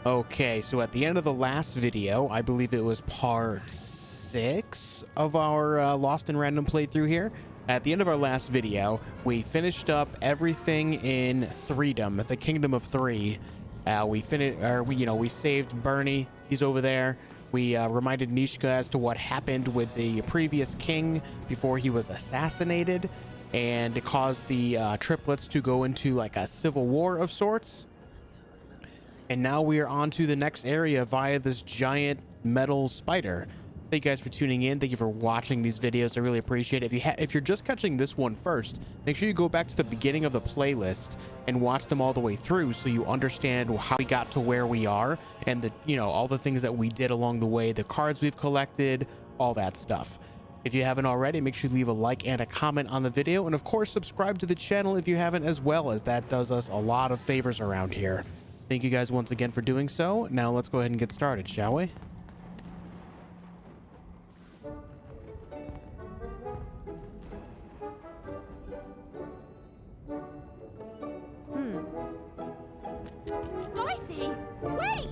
Okay, so at the end of the last video, I believe it was part 6 of our Lost in Random playthrough here. At the end of our last video, we finished up everything in Threedom, the Kingdom of Three. We saved Bernie. He's over there. We reminded Nishka as to what happened with the previous king before he was assassinated, and it caused the triplets to go into like a civil war of sorts. And now we are on to the next area via this giant metal spider. Thank you guys for tuning in. Thank you for watching these videos. I really appreciate it. If you're just catching this one first, make sure you go back to the beginning of the playlist and watch them all the way through so you understand how we got to where we are and all the things that we did along the way, the cards we've collected, all that stuff. If you haven't already, make sure you leave a like and a comment on the video, and of course subscribe to the channel if you haven't as well, as that does us a lot of favors around here. Thank you guys once again for doing so. Now let's go ahead and get started, shall we? Dicey, wait!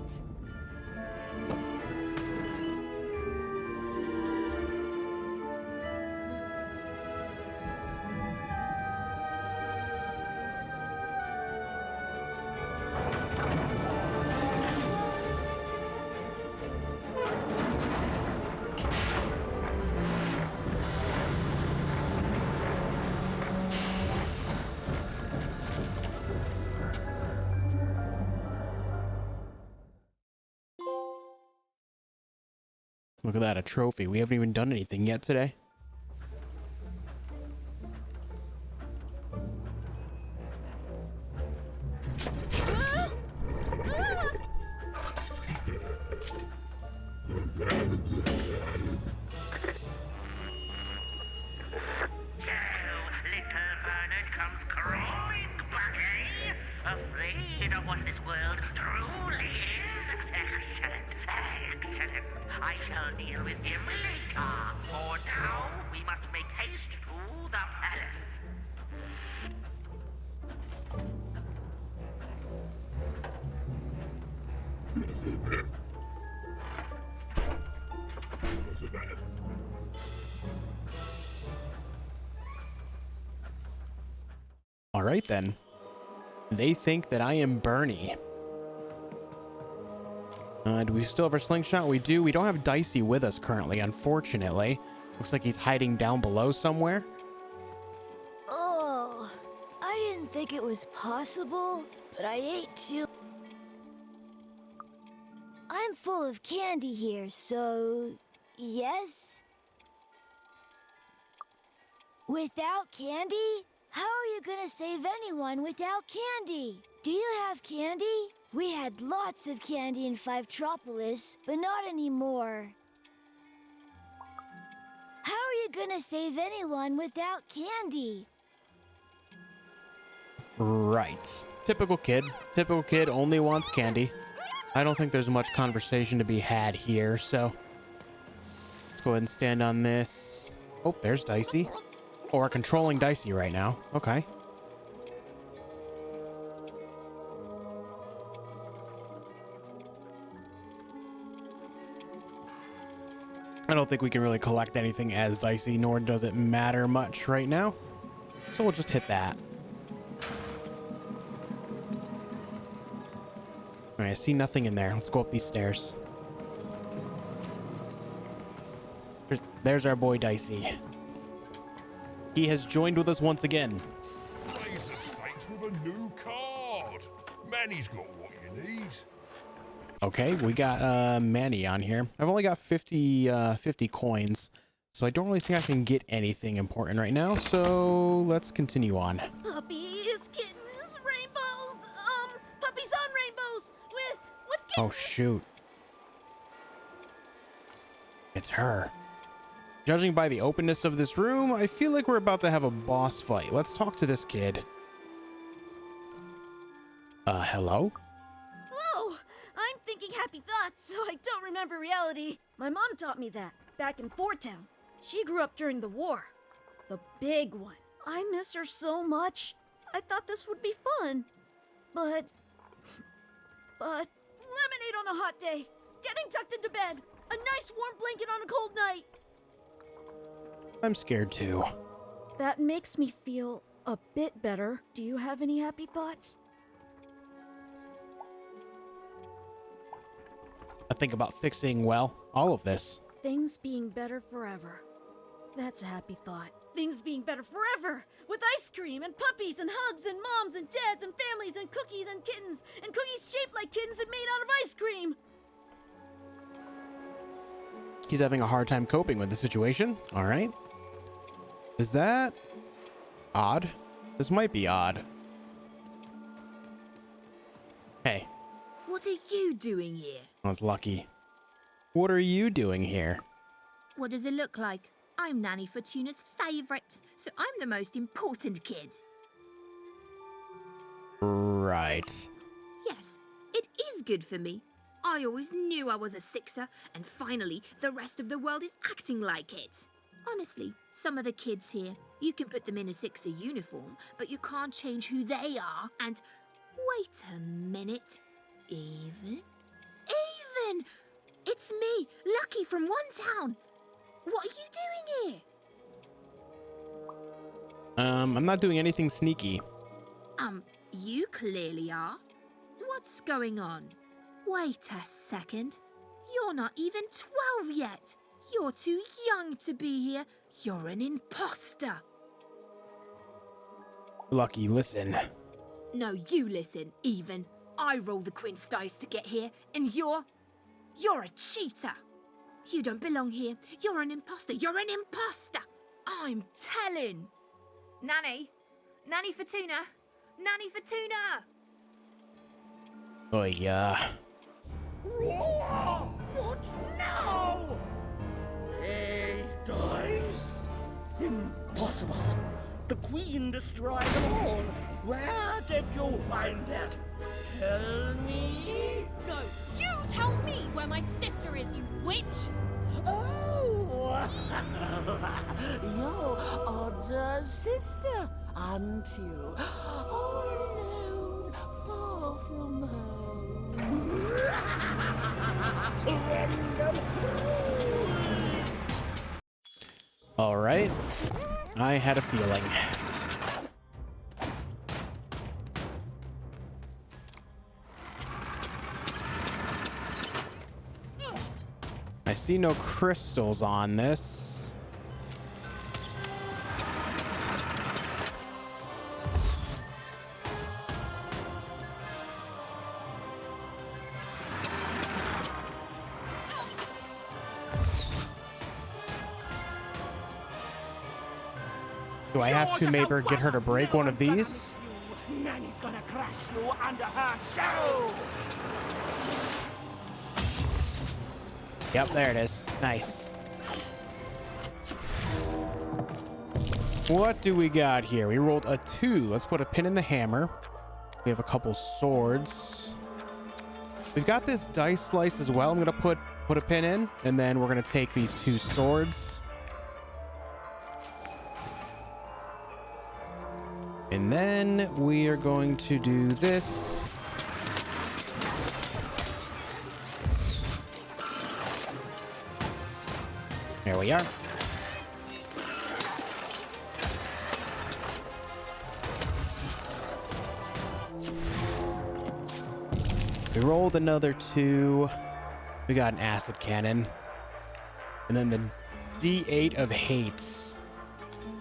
Look at that, a trophy. We haven't even done anything yet today. Afraid of what this world truly is? Excellent, excellent. I shall deal with him later. For now, we must make haste to the palace. All right then. They think that I am Bernie. Do we still have our slingshot? We do. We don't have Dicey with us currently, unfortunately. Looks like he's hiding down below somewhere. Oh, I didn't think it was possible, but I ate too. I'm full of candy here, so yes? Without candy? How are you gonna save anyone without candy? Do you have candy? We had lots of candy in Fivetropolis, but not anymore. How are you gonna save anyone without candy? Right. Typical kid. Typical kid only wants candy. I don't think there's much conversation to be had here, so let's go ahead and stand on this. Oh, there's Dicey. Oh, we're controlling Dicey right now. Okay. I don't think we can really collect anything as Dicey, nor does it matter much right now. So we'll just hit that. All right, I see nothing in there. Let's go up these stairs. There's our boy Dicey. He has joined with us once again. Raise the stakes with a new card. Manny's got what you need. Okay, we got Manny on here. I've only got 50 coins, so I don't really think I can get anything important right now. So let's continue on. Puppies, kittens, rainbows, puppies on rainbows with kittens. Oh shoot. It's her. Judging by the openness of this room, I feel like we're about to have a boss fight. Let's talk to this kid. Hello? Whoa! I'm thinking happy thoughts, so I don't remember reality. My mom taught me that, back in Fort Town. She grew up during the war. The big one. I miss her so much. I thought this would be fun. But... Lemonade on a hot day, getting tucked into bed, a nice warm blanket on a cold night. I'm scared too. That makes me feel a bit better. Do you have any happy thoughts? I think about fixing, well, all of this. Things being better forever. That's a happy thought. Things being better forever! With ice cream and puppies and hugs and moms and dads and families and cookies and kittens and cookies shaped like kittens and made out of ice cream! He's having a hard time coping with the situation. All right. Is that odd? This might be odd. Hey. What are you doing here? I was lucky. What are you doing here? What does it look like? I'm Nanny Fortuna's favorite, so I'm the most important kid. Right. Yes, it is good for me. I always knew I was a sixer, and finally, the rest of the world is acting like it. Honestly, some of the kids here, you can put them in a sixer uniform, but you can't change who they are, and... Wait a minute. Even? Even! It's me, Lucky from one town. What are you doing here? I'm not doing anything sneaky. You clearly are. What's going on? Wait a second. You're not even 12 yet. You're too young to be here. You're an imposter. Lucky, listen. No, you listen, Even. I roll the quince dice to get here, and you're a cheater. You don't belong here. You're an imposter. You're an imposter. I'm telling. Nanny. Nanny Fortuna. Nanny Fortuna. Oh, yeah. What now? Hey, dice? Impossible. The Queen destroyed them all. Where did you find that? Tell me. No, you tell me where my sister is, you witch! Oh, your odd sister, aren't you? All alone, far from home. All right. I had a feeling. I see no crystals on this. Do I have to maybe get her to break one of these? Nanny's gonna crush you under her show. Yep, there it is. Nice. What do we got here? We rolled a 2. Let's put a pin in the hammer. We have a couple swords. We've got this dice slice as well. I'm gonna put a pin in, and then we're gonna take these 2 swords. And then we are going to do this. There we are. We rolled another 2. We got an acid cannon. And then the D8 of hates.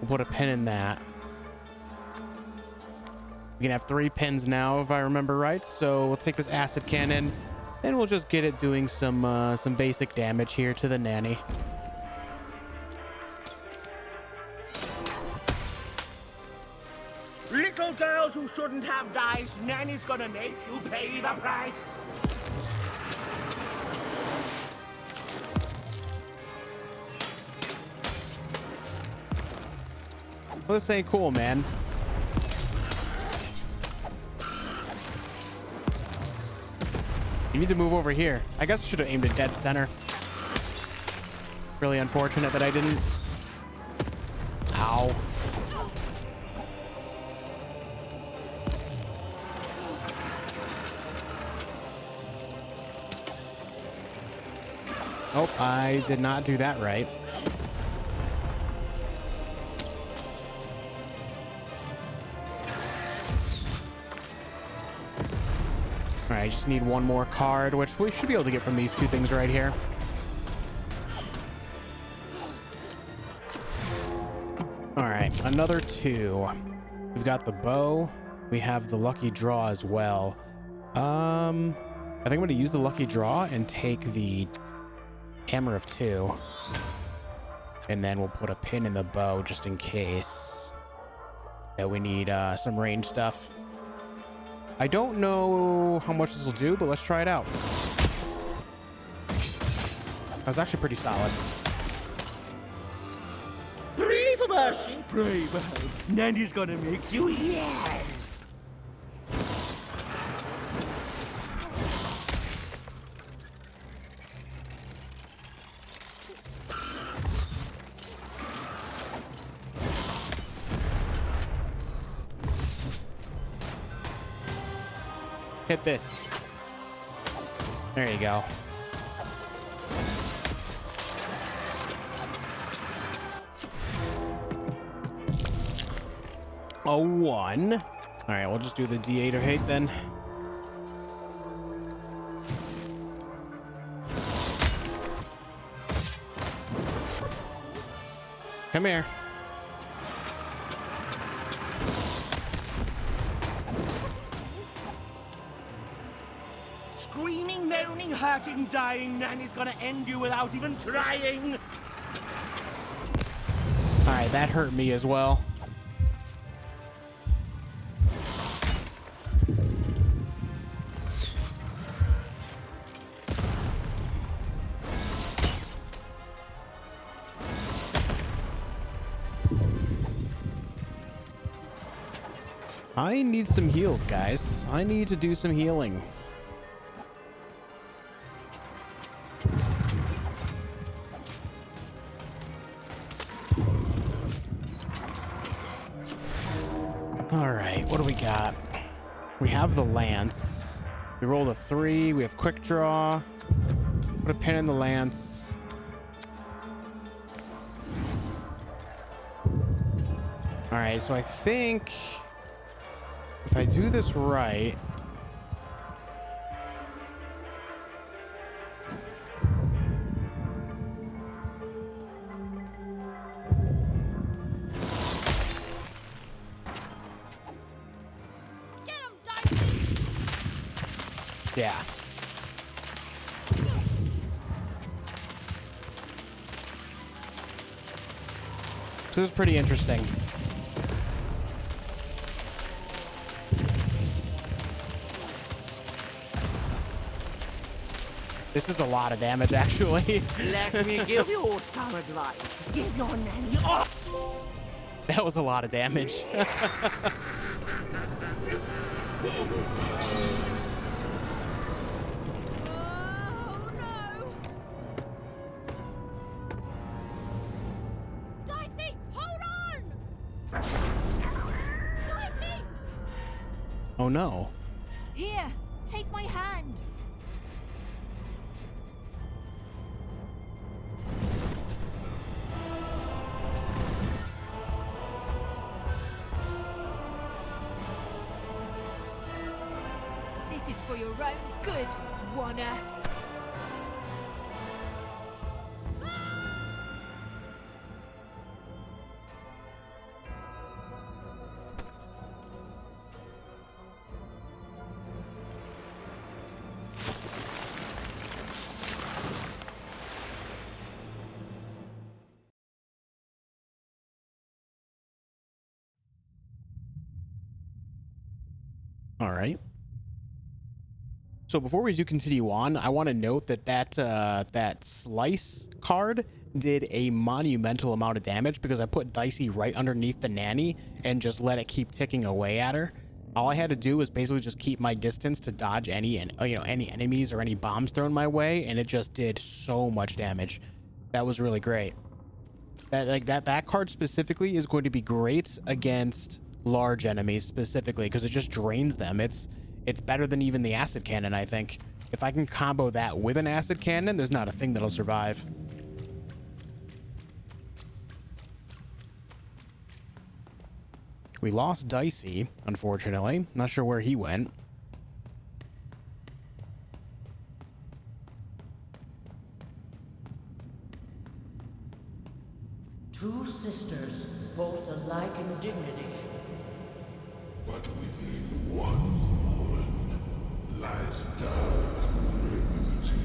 We'll put a pin in that. We can have 3 pins now, if I remember right. So we'll take this acid cannon, and we'll just get it doing some basic damage here to the nanny. Little girls who shouldn't have dice, Nanny's gonna make you pay the price. Well, this ain't cool, man. You need to move over here. I guess I should have aimed at dead center. Really unfortunate that I didn't. Ow. Oh, I did not do that right. All right, I just need one more card, which we should be able to get from these two things right here. All right, another 2. We've got the bow. We have the lucky draw as well. I think I'm going to use the lucky draw and take the hammer of 2. And then we'll put a pin in the bow just in case that we need some range stuff. I don't know how much this will do, but let's try it out. That was actually pretty solid. Pray for mercy, pray for help. Nanny's gonna make you yell. Hit this. There you go. A 1. All right, we'll just do the D8 of hate then. Come here. Screaming, moaning, hurting, dying. Nanny's gonna end you without even trying. All right, that hurt me as well. I need some heals, guys. I need to do some healing. All right, what do we got? We have the lance. We rolled a 3. We have quick draw. Put a pin in the lance. All right, so I think if I do this right, Get him, Dicey! yeah. So this is pretty interesting. This is a lot of damage, actually. Let me give you some advice. Give your nanny up. That was a lot of damage. Oh no! Dicey, hold on! Dicey! Oh no. Here, take my hand. This is for your own good, Wanna. All right. So before we do continue on, I want to note that that slice card did a monumental amount of damage because I put Dicey right underneath the nanny and just let it keep ticking away at her. All I had to do was basically just keep my distance to dodge any enemies or any bombs thrown my way, and it just did so much damage. That was really great. That card specifically is going to be great against large enemies specifically because it just drains them. It's better than even the acid cannon, I think. If I can combo that with an acid cannon, there's not a thing that'll survive. We lost Dicey, unfortunately. Not sure where he went. Two sisters, both alike in dignity. But within one woman lies dark liberty.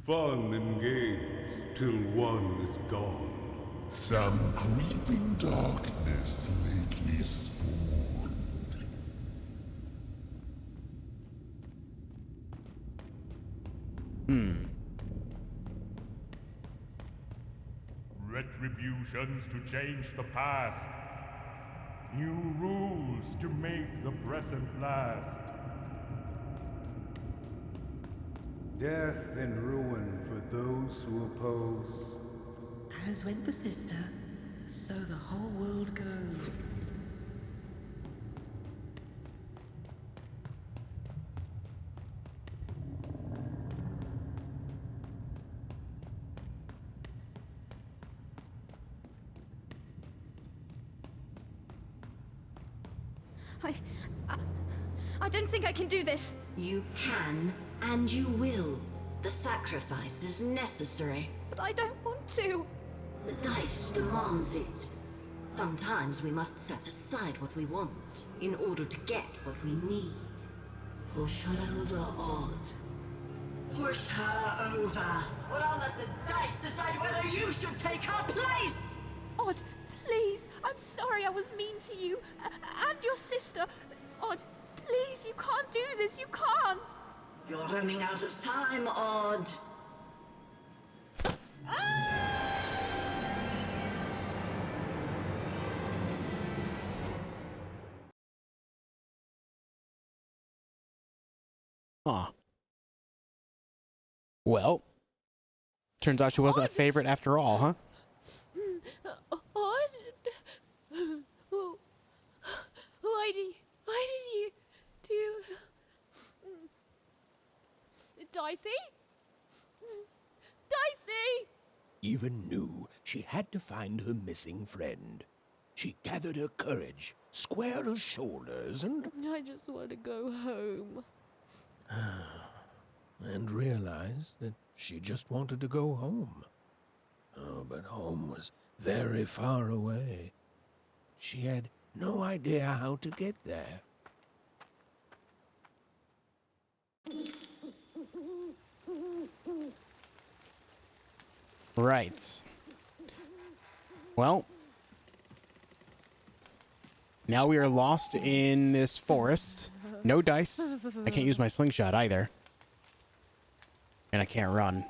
Fun and games till one is gone. Some creeping darkness lately spawned. Retributions to change the past. New rules to make the present last. Death and ruin for those who oppose. As went the sister, so the whole world goes. I don't think I can do this. You can, and you will. The sacrifice is necessary. But I don't want to. The dice demands it. Sometimes we must set aside what we want in order to get what we need. Push her over, Odd. Push her over. Or I'll let the dice decide whether you should take her place! Odd, please. I'm sorry I was mean to you. And your sister. Odd, please, you can't do this. You can't. You're running out of time, Odd. Huh. Well, turns out she wasn't a favorite after all, huh? Odd? Why did you do... Dicey? Dicey! Even knew she had to find her missing friend. She gathered her courage, squared her shoulders, and I just want to go home. and realized that she just wanted to go home. Oh, but home was very far away. She had no idea how to get there. Right. Well, now we are lost in this forest. No dice. I can't use my slingshot either. And I can't run.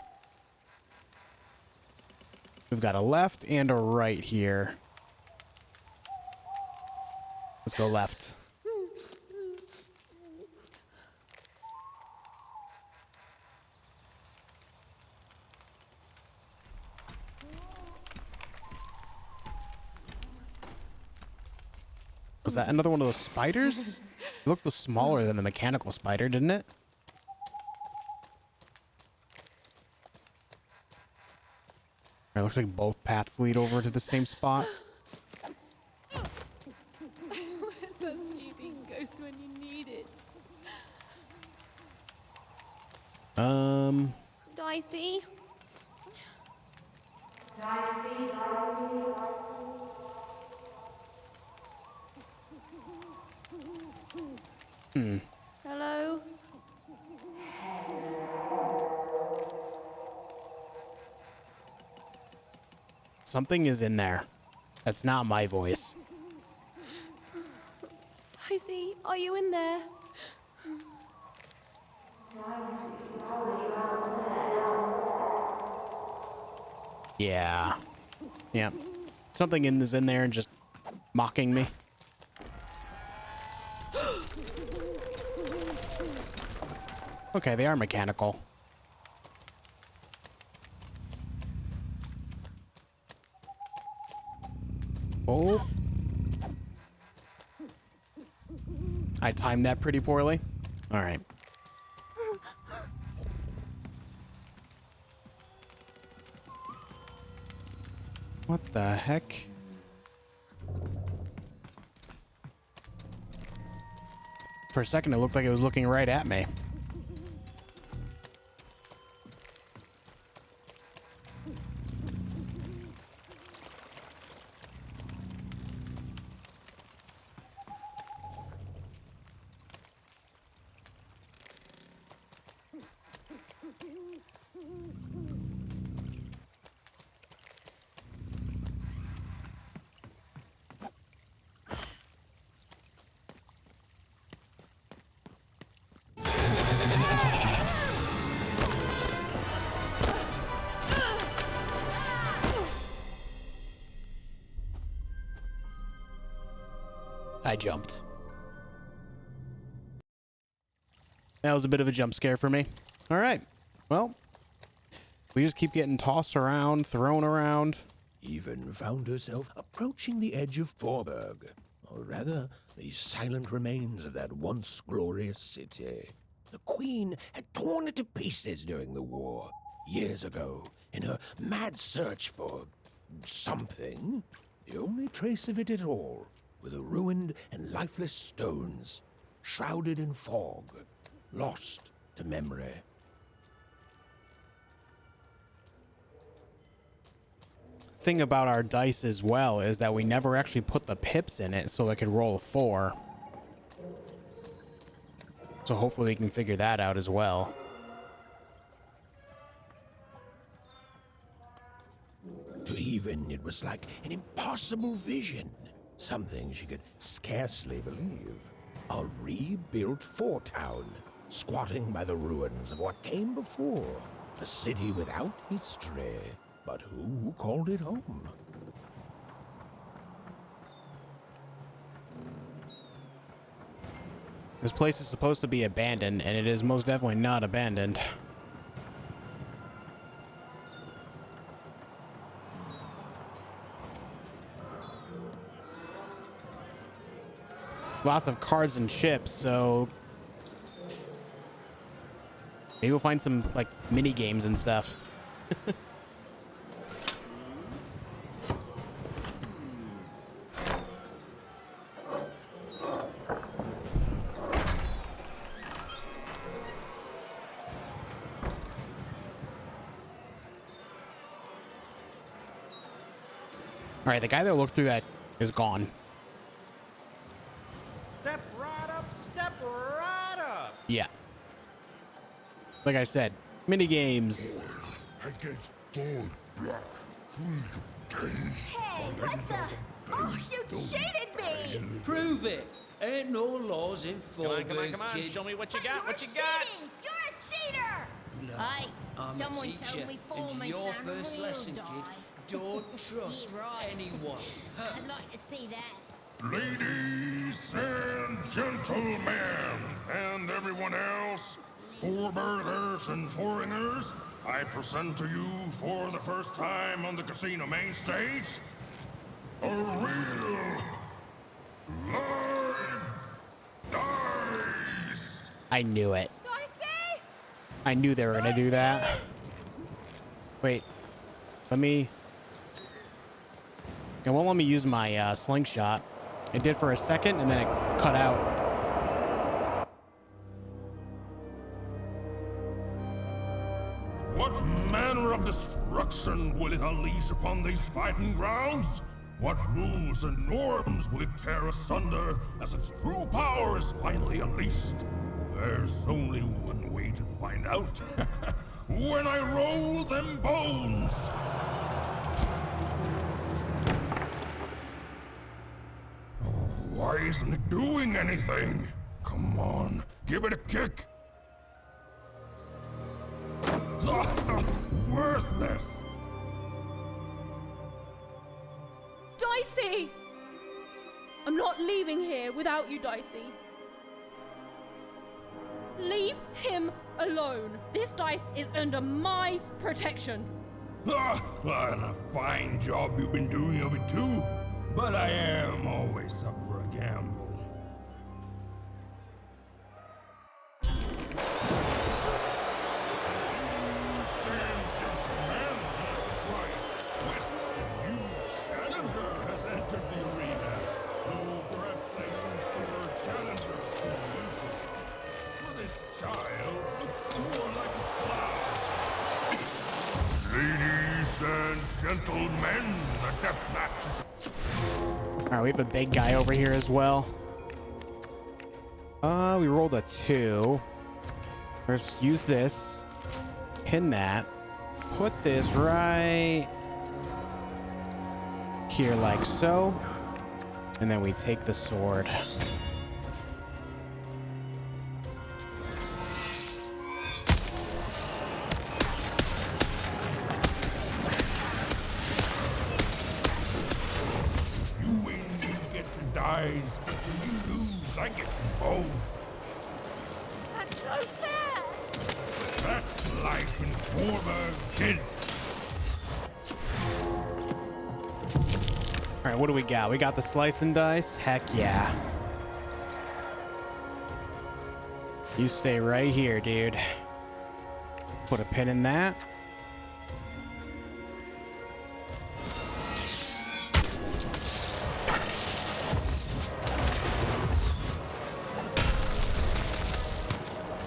We've got a left and a right here. Let's go left. Was that another one of those spiders? It looked smaller than the mechanical spider, didn't it? It looks like both paths lead over to the same spot. Where's that stupid ghost when you need it? Dicey? Hello? Something is in there. That's not my voice. Dicey, are you in there? Yeah. Yeah. Something is in there and just mocking me. Okay, they are mechanical. Oh. I timed that pretty poorly. All right. What the heck? For a second, it looked like it was looking right at me. I jumped. That was a bit of a jump scare for me. All right. Well, we just keep getting tossed around, thrown around. Even found herself approaching the edge of Forberg, or rather, the silent remains of that once glorious city. The Queen had torn it to pieces during the war, years ago, in her mad search for something. The only trace of it at all were the ruined and lifeless stones, shrouded in fog, lost to memory. Thing about our dice as well is that we never actually put the pips in it so it could roll a 4. So hopefully we can figure that out as well. To Even, it was like an impossible vision, something she could scarcely believe. A rebuilt foretown, squatting by the ruins of what came before, a city without history. But who called it home? This place is supposed to be abandoned, and it is most definitely not abandoned. Lots of cards and chips, so maybe we'll find some like mini games and stuff. All right, the guy that looked through that is gone. Step right up, step right up. Yeah. Like I said, mini games. Against gold, black, Hey, what the? Oh, you cheated me! Prove it. Ain't no laws in Forberg. Come on, show me what you got, what you got. You're a cheater! Look, Hey, I'm someone a teacher, told me and formers your found first real lesson, dice. kid, don't trust Yeah, right. anyone. I'd like to see that. Ladies and gentlemen, and everyone else, Forbergers and foreigners, I present to you for the first time on the casino main stage, a real live dice. I knew it. Dicey! I knew they were gonna do that. Wait, let me. It won't let me use my slingshot. It did for a second, and then it cut out. What manner of destruction will it unleash upon these fighting grounds? What rules and norms will it tear asunder as its true power is finally unleashed? There's only one way to find out. When I roll them bones! Why isn't it doing anything? Come on, give it a kick. Worthless. Dicey! I'm not leaving here without you, Dicey. Leave him alone. This dice is under my protection. And a fine job you've been doing of it too. But I am always up for a gamble. Gentlemen, the death match is... Alright, we have a big guy over here as well. We rolled a 2. First, use this. Pin that. Put this right here like so. And then we take the sword. You win, you get the dice. When you lose, I get them both. That's no fair! That's life in Forberg, kid. All right, what do we got? We got the slice and dice. Heck yeah. You stay right here, dude. Put a pin in that.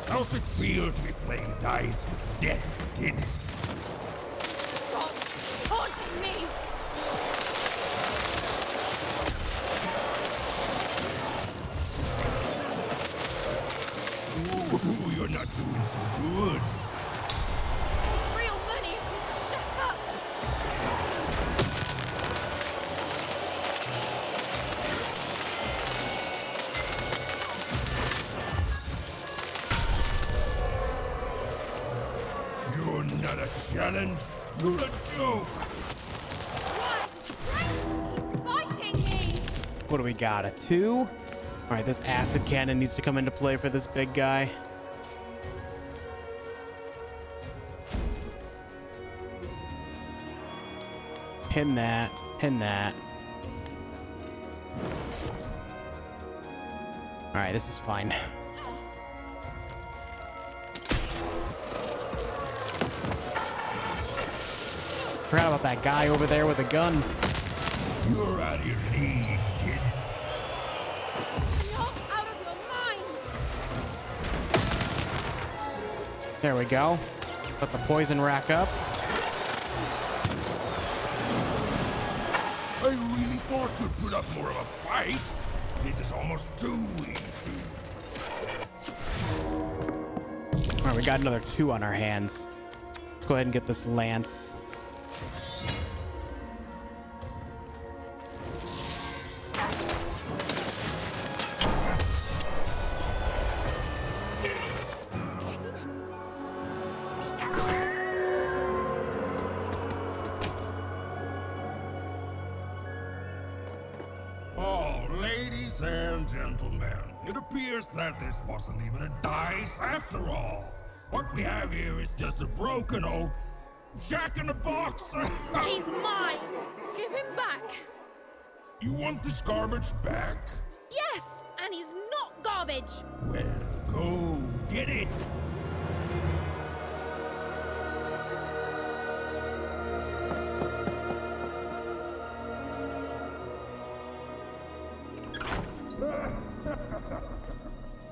How's it feel to be playing dice with death, kid? Stop taunting me! Ooh, you're not doing so good. Real money! Shut up! You're not a challenge. You're a joke. Keep fighting me! What do we got? A 2? All right, this acid cannon needs to come into play for this big guy. Pin that. Pin that. All right, this is fine. Forgot about that guy over there with a gun. You're out of your league, kid. You're out of your mind! There we go. Let the poison rack up. I really thought you'd put up more of a fight. This is almost too easy. All right, we got another 2 on our hands. Let's go ahead and get this lance. Oh, ladies and gentlemen, it appears that this wasn't even a dice after all. What we have here is just a broken old jack-in-the-box. He's mine! Give him back! You want this garbage back? Yes! And he's not garbage! Well, go get it.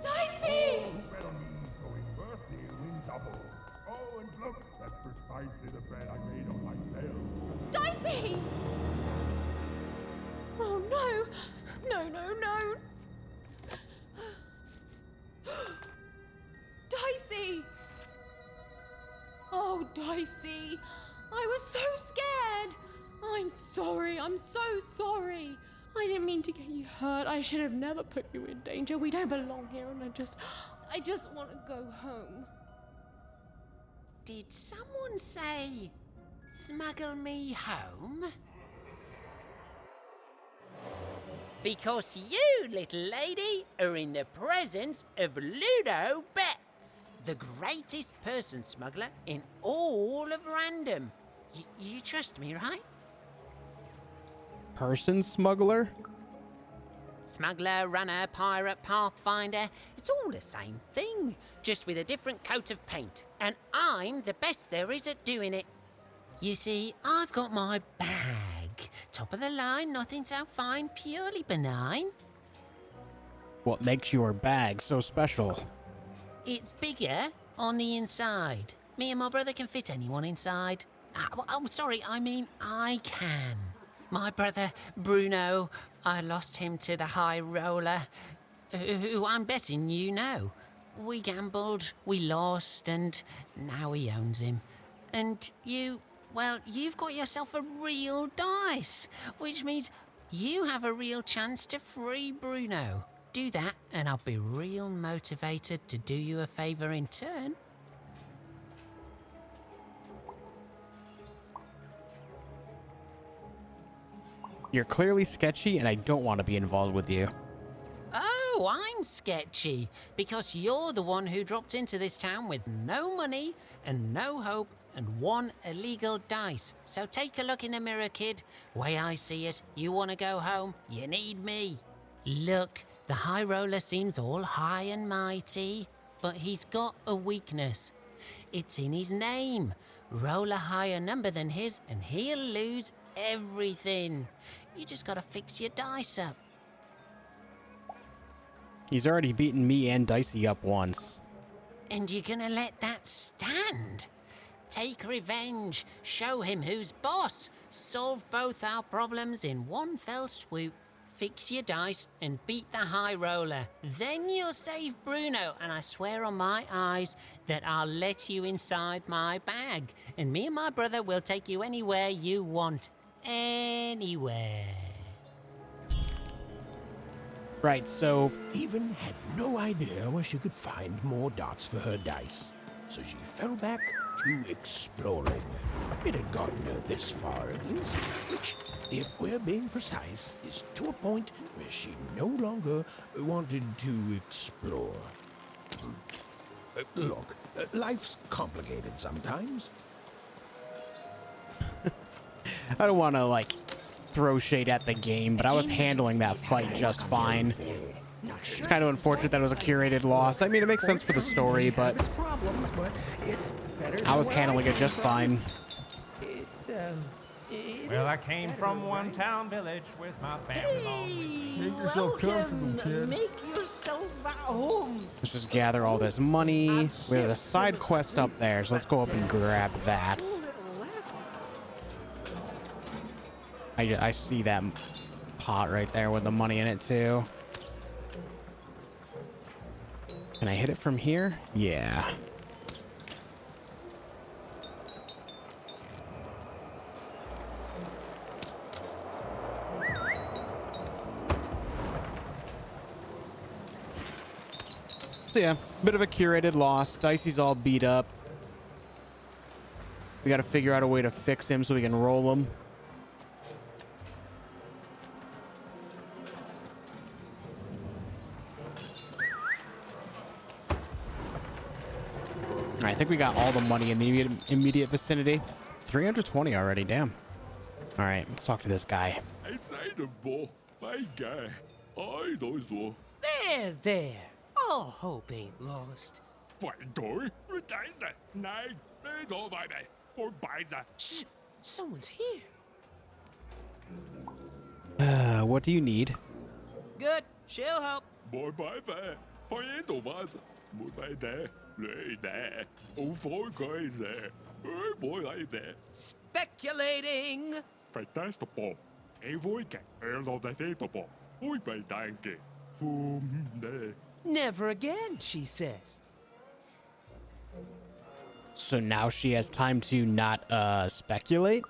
Dicey! Oh, and look, that's precisely the bed I made on myself. Dicey! Oh no! No, no, no! Dicey! Oh, Dicey! I was so scared! I'm sorry, I'm so sorry! I didn't mean to get you hurt. I should have never put you in danger. We don't belong here, and I just want to go home. Did someone say, smuggle me home? Because you, little lady, are in the presence of Ludo Betts, the greatest person smuggler in all of Random. You trust me, right? Person smuggler? Smuggler, runner, pirate, pathfinder, it's all the same thing, just with a different coat of paint. And I'm the best there is at doing it. You see, I've got my bag. Top of the line, nothing so fine, purely benign. What makes your bag so special? It's bigger on the inside. Me and my brother can fit anyone inside. Sorry, I mean I can. My brother, Bruno, I lost him to the high roller, who I'm betting you know. We gambled, we lost, and now he owns him. And you, well, you've got yourself a real dice, which means you have a real chance to free Bruno. Do that, and I'll be real motivated to do you a favor in turn. You're clearly sketchy, and I don't want to be involved with you. Oh, I'm sketchy, because you're the one who dropped into this town with no money and no hope and one illegal dice. So take a look in the mirror, kid. Way I see it, you want to go home, you need me. Look, the high roller seems all high and mighty, but he's got a weakness. It's in his name. Roll a higher number than his and he'll lose everything. You just gotta fix your dice up. He's already beaten me and Dicey up once. And you're gonna let that stand? Take revenge, show him who's boss, solve both our problems in one fell swoop. Fix your dice and beat the high roller. Then you'll save Bruno, and I swear on my eyes that I'll let you inside my bag. And me and my brother will take you anywhere you want. Anywhere. Right, so... Even had no idea where she could find more dots for her dice, so she fell back to exploring. It had gotten her this far, at least, which, if we're being precise, is to a point where she no longer wanted to explore. Look, life's complicated sometimes. I don't want to, like, throw shade at the game, but I was handling that fight just fine. It's kind of unfortunate that it was a curated loss. I mean, it makes sense for the story, but I was handling it just fine. Well, I came from one town village with my family. Make yourself comfortable, kid. Make yourself at home. Let's just gather all this money. We have a side quest up there, so let's go up and grab that. I see that pot right there with the money in it, too. Can I hit it from here? Yeah. So yeah, bit of a curated loss. Dicey's all beat up. We got to figure out a way to fix him so we can roll him. I think we got all the money in the immediate vicinity. 320 already, damn. All right, let's talk to this guy. There. All hope ain't lost. Shh! Someone's here. What do you need? Good. She'll help. Speculating. Never again, she says. So now she has time to not speculate?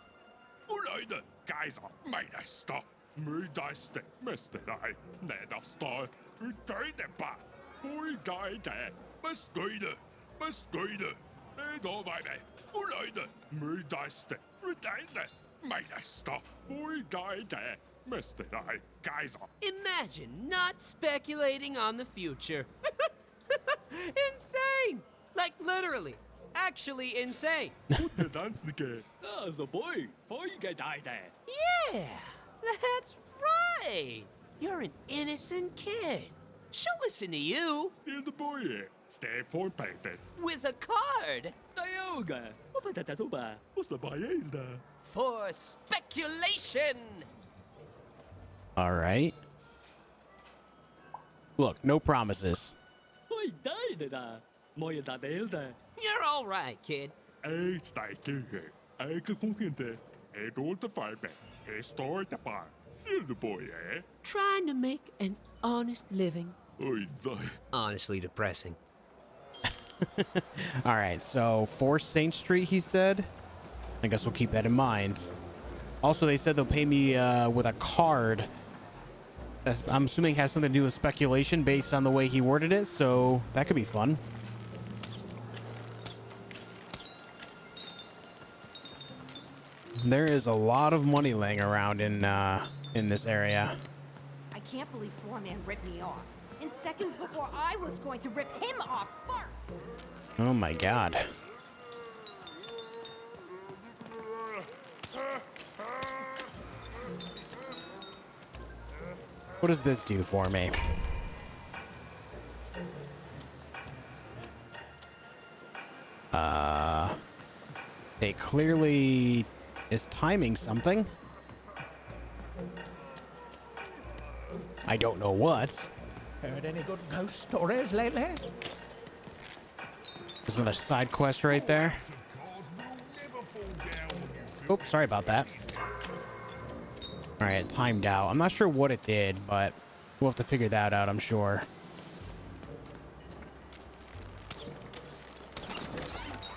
Imagine not speculating on the future. Insane! Like literally. Actually insane. Yeah, that's right. You're an innocent kid. She'll listen to you. With a card. For speculation. All right. Look, no promises. You're all right, kid. Trying to make an honest living. Honestly depressing. All right, so 4 Saint Street, he said. I guess we'll keep that in mind. Also, they said they'll pay me with a card. I'm assuming has something to do with speculation based on the way he worded it, so that could be fun. There is a lot of money laying around in this area. I can't believe Foreman ripped me off. In seconds before I was going to rip him off first. Oh my god. What does this do for me? It clearly is timing something. I don't know what. Heard any good ghost stories lately? There's another side quest right there. Oops, sorry about that. All right, it timed out. I'm not sure what it did, but we'll have to figure that out, I'm sure.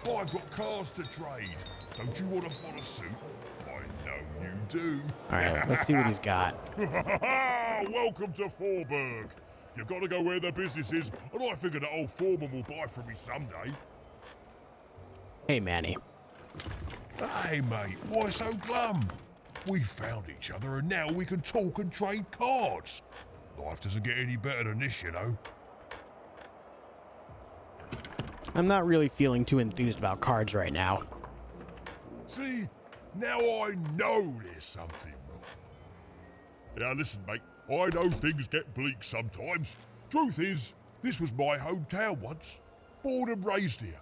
I've got cars to trade. Don't you want to follow suit? I know you do. All right, let's see what he's got. Welcome to Forberg. You got to go where the business is, and I figure that old foreman will buy from me someday. Hey, Manny. Hey, mate, why so glum? We found each other, and now we can talk and trade cards. Life doesn't get any better than this, you know. I'm not really feeling too enthused about cards right now. See, now I know there's something wrong. Now listen, mate, I know things get bleak sometimes. Truth is, this was my hometown once. Born and raised here.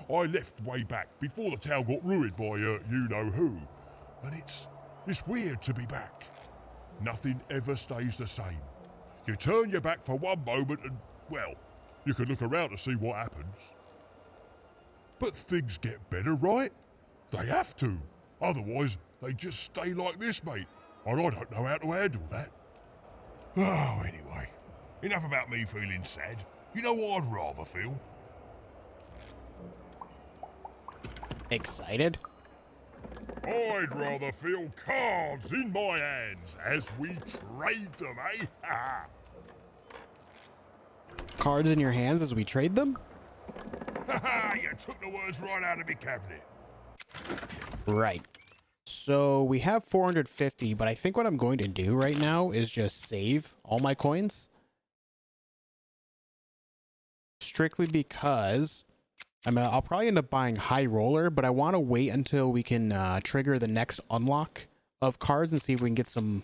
I left way back before the town got ruined by you-know-who. And it's weird to be back. Nothing ever stays the same. You turn your back for one moment and, well, you can look around to see what happens. But things get better, right? They have to. Otherwise, they just stay like this, mate. And I don't know how to handle that. Oh, anyway. Enough about me feeling sad. You know what I'd rather feel? Excited? I'd rather feel cards in my hands as we trade them, eh? Cards in your hands as we trade them? You took the words right out of my cabinet. Right. So we have 450, but I think what I'm going to do right now is just save all my coins. Strictly because I'll probably end up buying High Roller, but I want to wait until we can trigger the next unlock of cards and see if we can get some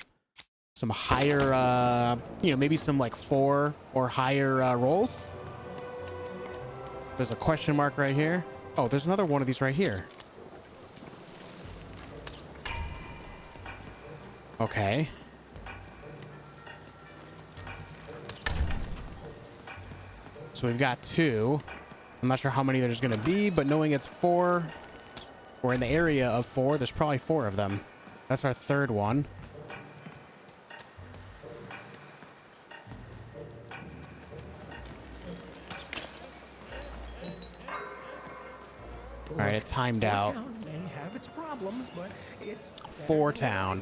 higher, maybe some like 4 or higher rolls. There's a question mark right here. Oh, there's another one of these right here. Okay. So we've got 2. I'm not sure how many there's going to be, but knowing it's 4, we're in the area of 4, there's probably 4 of them. That's our 3rd one. All right, it timed out. May have its problems, but it's 4 town.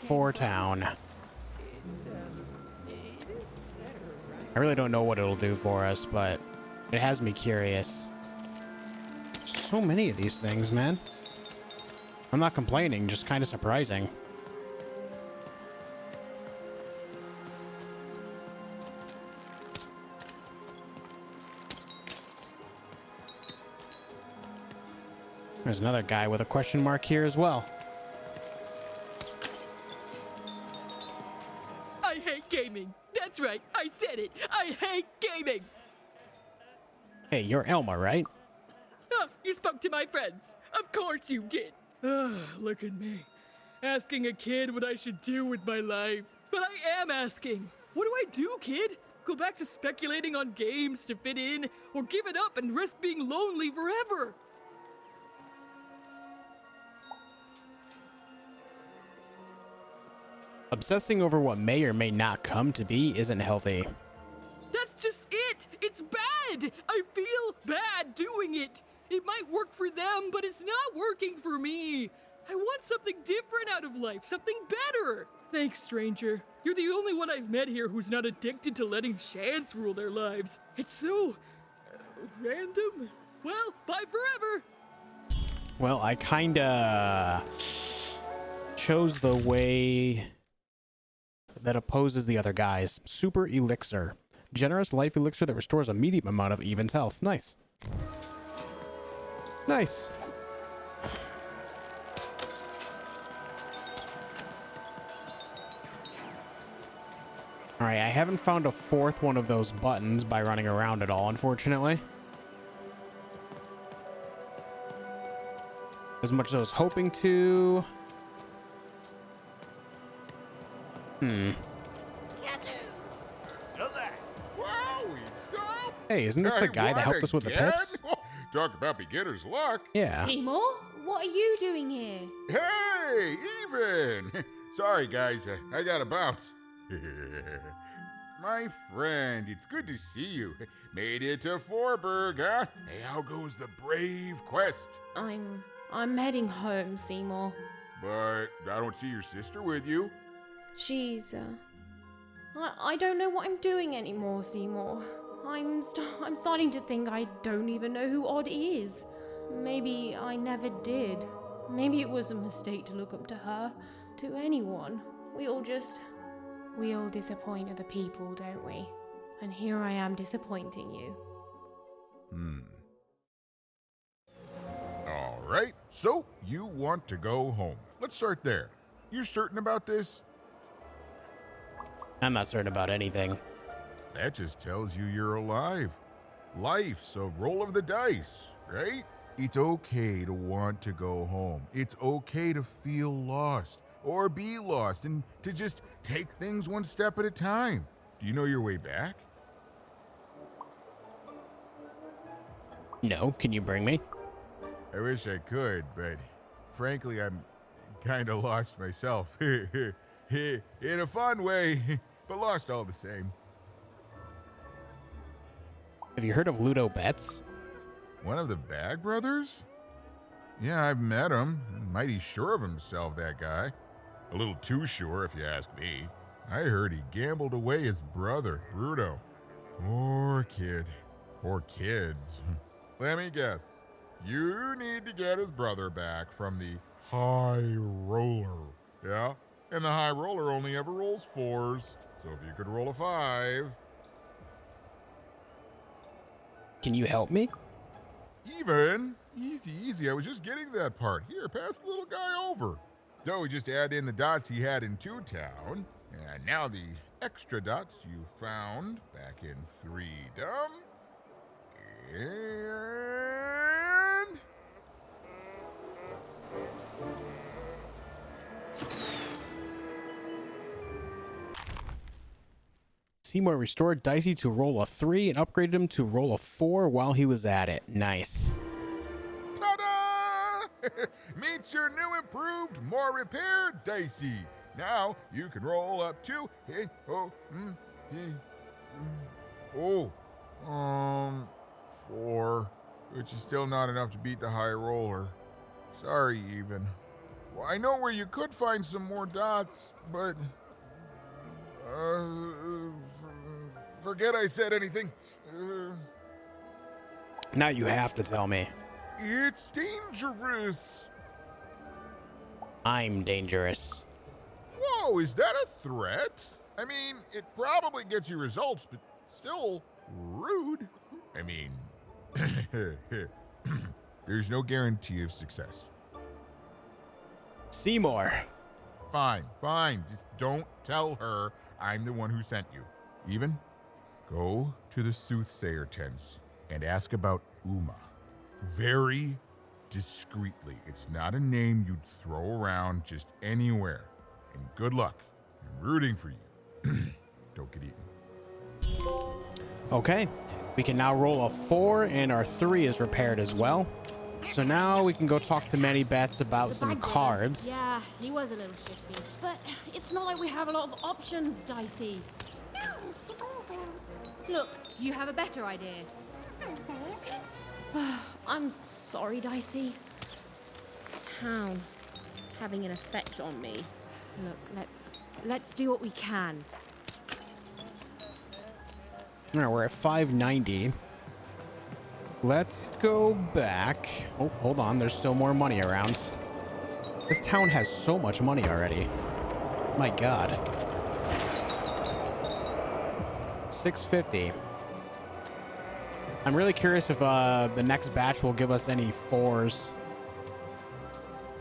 I really don't know what it'll do for us, but it has me curious. So many of these things, man. I'm not complaining, just kind of surprising. There's another guy with a question mark here as well. I hate gaming. That's right. I said it. I hate gaming. Hey, you're Elma, right? Oh, you spoke to my friends. Of course you did. Look at me. Asking a kid what I should do with my life. But I am asking. What do I do, kid? Go back to speculating on games to fit in? Or give it up and risk being lonely forever? Obsessing over what may or may not come to be isn't healthy. That's just it. It's bad. I feel bad doing it. It might work for them, but it's not working for me. I want something different out of life, something better. Thanks, stranger. You're the only one I've met here who's not addicted to letting chance rule their lives. It's so random. Well, bye forever. Well, I kinda chose the way that opposes the other guys. Super elixir. Generous life elixir that restores a medium amount of Even's health. Nice. Nice. Alright, I haven't found a fourth one of those buttons by running around at all, unfortunately. As much as I was hoping to. Hey, isn't this the guy that helped us with the pets? Talk about beginner's luck. Yeah. Seymour, what are you doing here? Hey, Even! Sorry, guys, I gotta bounce. My friend, it's good to see you. Made it to Forberg, huh? Hey, how goes the brave quest? I'm heading home, Seymour. But I don't see your sister with you. She's, I don't know what I'm doing anymore, Seymour. I'm starting to think I don't even know who Odd is. Maybe I never did. Maybe it was a mistake to look up to her, to anyone. We all disappoint other people, don't we? And here I am disappointing you. All right, so you want to go home. Let's start there. You certain about this? I'm not certain about anything. That just tells you you're alive. Life's a roll of the dice, right? It's okay to want to go home. It's okay to feel lost or be lost and to just take things one step at a time. Do you know your way back? No, can you bring me? I wish I could, but frankly, I'm kind of lost myself. In a fun way, but lost all the same. Have you heard of Ludo Betts? One of the Bag Brothers? Yeah, I've met him. Mighty sure of himself, that guy. A little too sure, if you ask me. I heard he gambled away his brother, Bruto. Poor kid. Or kids. Let me guess. You need to get his brother back from the High Roller. Yeah? And the High Roller only ever rolls 4s. So if you could roll a 5... Can you help me? Even? Easy. I was just getting that part. Here, pass the little guy over. So we just add in the dots he had in 2-Town. And now the extra dots you found back in 3-Dom. And... Seymour restored Dicey to roll a 3 and upgraded him to roll a 4 while he was at it. Nice. Ta-da! Meet your new improved, more repaired Dicey. Now you can roll up to 4, which is still not enough to beat the High Roller. Sorry, Even. Well, I know where you could find some more dots, but forget I said anything. Now you have to tell me. It's dangerous. I'm dangerous. Whoa, is that a threat? I mean, it probably gets you results, but still rude. I mean, there's no guarantee of success. Seymour. Fine. Just don't tell her I'm the one who sent you. Even, go to the soothsayer tents and ask about Uma. Very discreetly. It's not a name you'd throw around just anywhere. And good luck. I'm rooting for you. Don't get eaten. Okay. We can now roll a 4 and our 3 is repaired as well. So now we can go talk to Manny Betts about The some bag brother. cards. Yeah, he was a little shifty. But it's not like we have a lot of options, Dicey. Look, do you have a better idea? I'm sorry, Dicey. This town is having an effect on me. Look, let's do what we can. All right, we're at 590. Let's go back. Oh, hold on. There's still more money around. This town has so much money already. My God. 650. I'm really curious if the next batch will give us any 4s.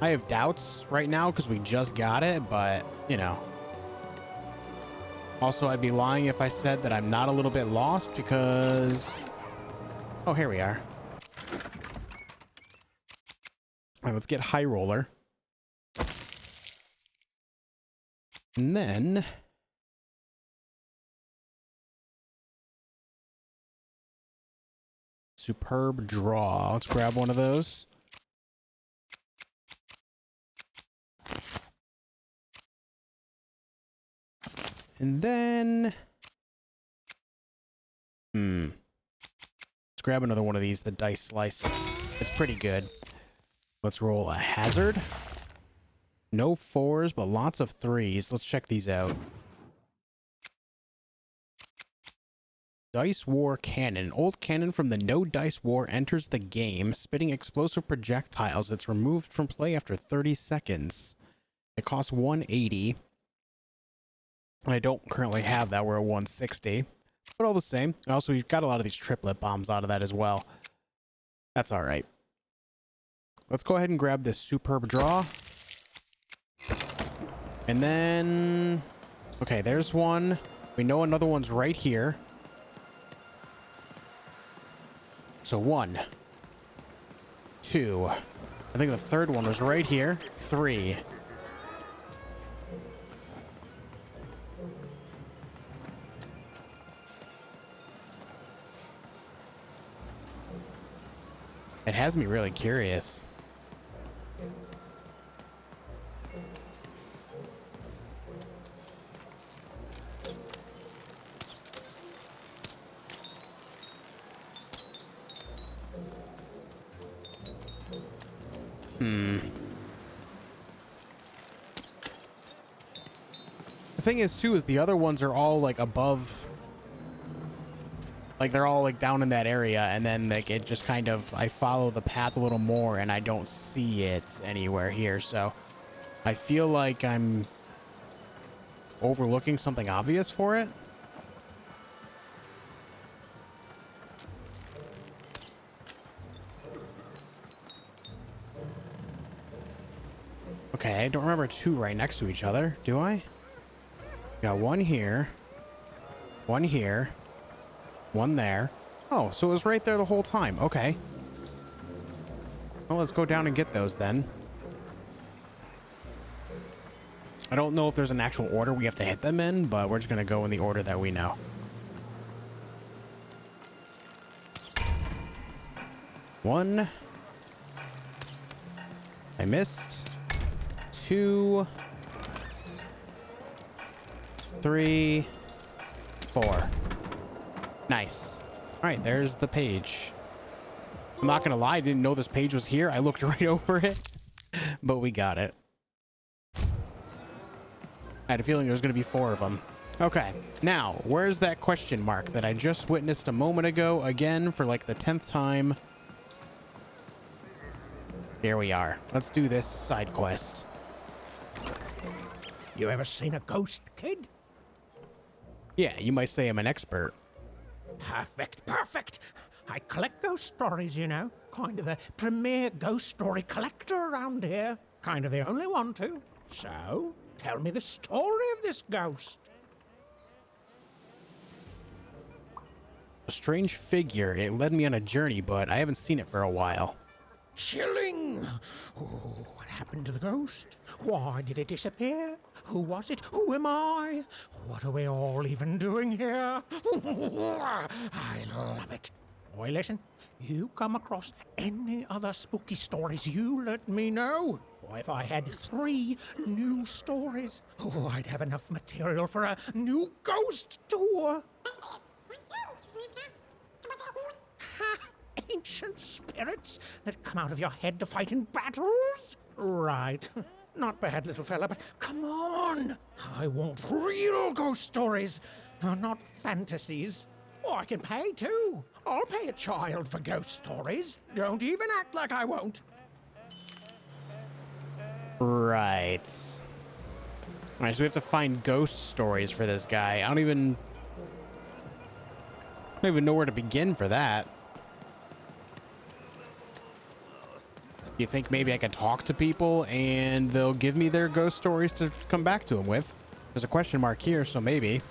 I have doubts right now because we just got it, but, you know. Also, I'd be lying if I said that I'm not a little bit lost because... Oh, here we are. All right, let's get High Roller. And then... Superb Draw. Let's grab one of those. And then... Let's grab another one of these, the Dice Slice. It's pretty good. Let's roll a Hazard. No 4s, but lots of 3s. Let's check these out. Dice War Cannon. An old cannon from the No Dice War enters the game, spitting explosive projectiles. It's removed from play after 30 seconds. It costs 180. And I don't currently have that. We're at 160. But all the same. Also, we've got a lot of these triplet bombs out of that as well. That's all right. Let's go ahead and grab this Superb Draw. And then... Okay, there's one. We know another one's right here. So 1, 2. I think the third one was right here. 3. It has me really curious. The thing is, too, is the other ones are all, like, above... Like, they're all, like, down in that area, and then, like, it just kind of... I follow the path a little more, and I don't see it anywhere here, so... I feel like I'm... overlooking something obvious for it. Okay, I don't remember 2 right next to each other, do I? Got 1 here. 1 here. 1 there. Oh, so it was right there the whole time. Okay. Well, let's go down and get those then. I don't know if there's an actual order we have to hit them in, but we're just going to go in the order that we know. 1. I missed. 2. 3. 4. Nice. All right, there's the page. I'm not gonna lie, I didn't know this page was here. I looked right over it, but we got it. I had a feeling there was gonna be 4 of them. Okay, now, where's that question mark that I just witnessed a moment ago, again, for like the 10th time? Here we are. Let's do this side quest. You ever seen a ghost, kid? Yeah, you might say I'm an expert. Perfect, perfect. I collect ghost stories, you know. Kind of the premier ghost story collector around here. Kind of the only one, too. So, tell me the story of this ghost. A strange figure. It led me on a journey, but I haven't seen it for a while. Chilling. Oh, what happened to the ghost? Why did it disappear? Who was it? Who am I? What are we all even doing here? I love it. Boy, listen, you come across any other spooky stories, you let me know. Or if I had 3 new stories, I'd have enough material for a new ghost tour. Ancient spirits that come out of your head to fight in battles? Right. Not bad, little fella, but come on. I want real ghost stories, not fantasies. Oh, I can pay too. I'll pay a child for ghost stories. Don't even act like I won't. Right. Alright, so we have to find ghost stories for this guy. I don't even know where to begin for that. You think maybe I can talk to people and they'll give me their ghost stories to come back to him with? There's a question mark here, so maybe.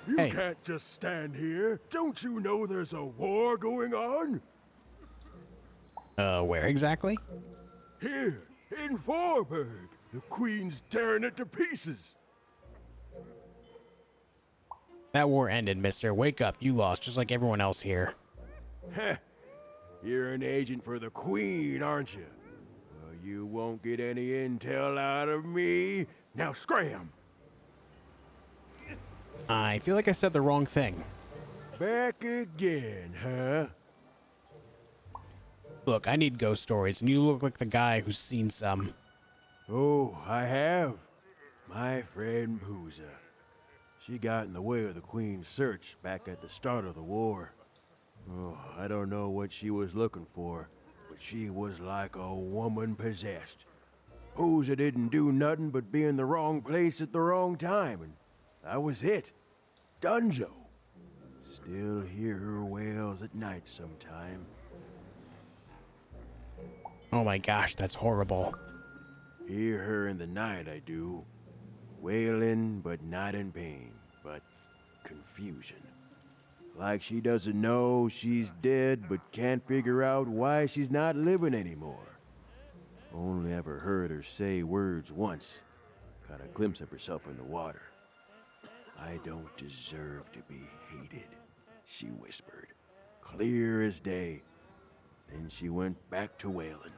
You can't just stand here. Don't you know there's a war going on? Where exactly? Here, in Forberg. The Queen's tearing it to pieces. That war ended, mister. Wake up. You lost, just like everyone else here. Heh. You're an agent for the Queen, aren't you? Well, you won't get any intel out of me. Now scram! I feel like I said the wrong thing. Back again, huh? Look, I need ghost stories, and you look like the guy who's seen some. Oh, I have. My friend Pooza. She got in the way of the Queen's search back at the start of the war. Oh, I don't know what she was looking for, but she was like a woman possessed. Pooza didn't do nothing but be in the wrong place at the wrong time, and that was it. Dunzo. Still hear her wails at night sometime. Oh my gosh, that's horrible. Hear her in the night, I do. Wailing, but not in pain, but confusion. Like she doesn't know she's dead, but can't figure out why she's not living anymore. Only ever heard her say words once. Caught a glimpse of herself in the water. I don't deserve to be hated, she whispered, clear as day. Then she went back to wailing.